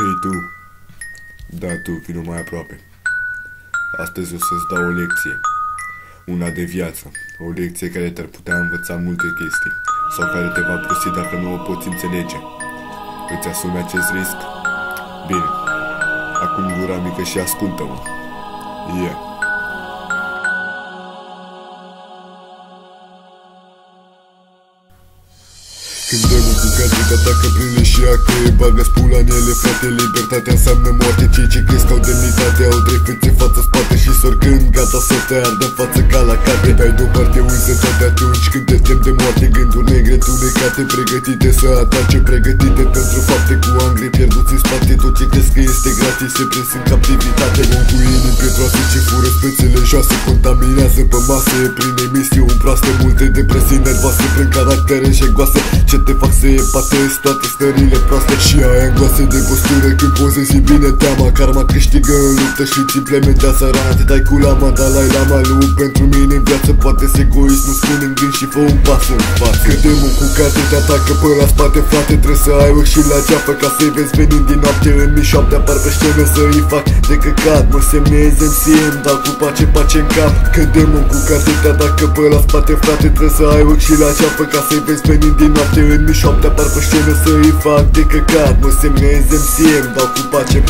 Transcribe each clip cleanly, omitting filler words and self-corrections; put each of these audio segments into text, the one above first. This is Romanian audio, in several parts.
Hei tu, da tu, vino mai aproape. Astăzi o să-ți dau o lecție, una de viață, o lecție care te-ar putea învăța multe chestii, sau care te va prosti dacă nu o poți înțelege. Îți asumi acest risc? Bine, acum gura mică și ascultă-mă. Yeah. Când demon cu carte te atacă prin leșii acre, bagă spula în ele, frate, libertatea înseamnă moarte. Cei ce crezi că au demnitate au trei fețe față-spate și sorcând, gata să te ardă în față ca la carte. Dai deoparte uizătate atunci când te tem de moarte, gânduri negre tunecate, pregătite să atace, pregătite pentru fapte cu angre pierduți în spate. Tot ce crezi că este gratis se prins în captivitate. Om cu inimi pietroase ce fură spețele joase, contaminează pe mase prin emisiuni proaste, multe depresii nervoase prin caractere jegoase, ce te fac să epatezi toate stările proaste și ai angoase de postură când pozezi bine teama. Karma câștigă în luptă și ți implementează rana, te dai cu lama, Dalai Lama, lu pentru mine în viață poate să egoist, nu spun în gând și fă un pas în față. Că demon cu carte te atacă pe la spate, frate, trebuie să ai ochi și la ceafă ca să-i vezi venind din noapte în mi-șoapte, apar pe scenă să-i fac de căcat, mă semnez MC-mi, dau cu pace în cap. Că demon cu carte te atacă pe la spate, frate, trebuie să ai ochi și la ceafă ca să-i vezi venind din noapte în mi-șoapte, apar pe scenă să-i fac de căcat, mă semnez MC-mi, dau cu pace în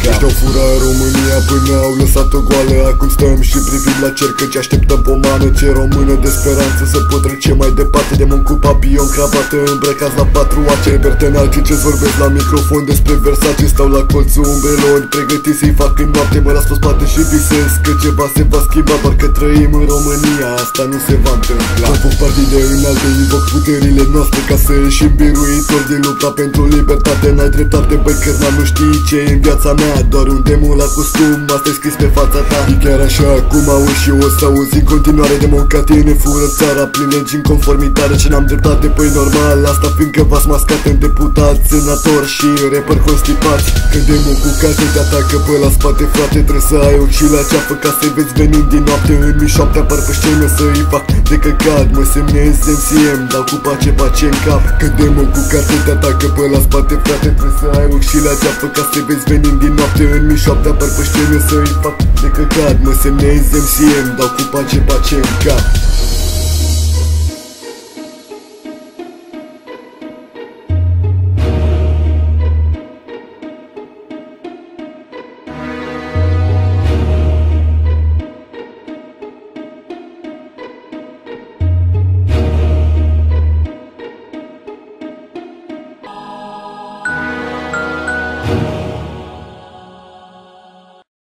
cap. Ăștia-au furat România până au lăsat-o goală, acum stăm și privim la cer căci așteptăm pomană. Ce română de speranță să pot trece mai departe, demon cu papion, cravată, îmbrăcați la 4 ace, libertenalci ce-ți vorbesc la microfon despre Versace, stau la colțul umbreloni, pregătiți să-i fac în noapte, mă las pe spate și visez că ceva se va schimba, doar că trăim în România, asta nu se va întâmpla. Convoc partide înalte, invoc puterile noastre ca să ieșim biruitori din lupta pentru libertate. N-ai dreptate, băi, cărna, nu știi ce e în viața mea, doar un demon la costum, asta e scris pe fața ta. E chiar așa, acum auzi și o să auzi în continuare, demon ca tine fură țara prin legi în conformitate. Ce n-am dreptate, păi normal, asta fiindcă v-ați mascat în deputați, senatori și rapper constipați. Că demon cu carte te atacă pe la spate, frate, trebuie să ai ochi și la ceafă ca să-i vezi venind din noapte în mi-șoapte, apar pe scenă să-i fac de căcat, mă semnez MC-mi, dau cu pace în cap. Că demon cu carte te atacă pe la spate, frate, trebuie să ai ochi și la ceafă ca să-i vezi venind din noapte în mi-șoapte, apar pe scenă să-i fac de căcat, mă semnez MC-mi, dau cu pace în cap.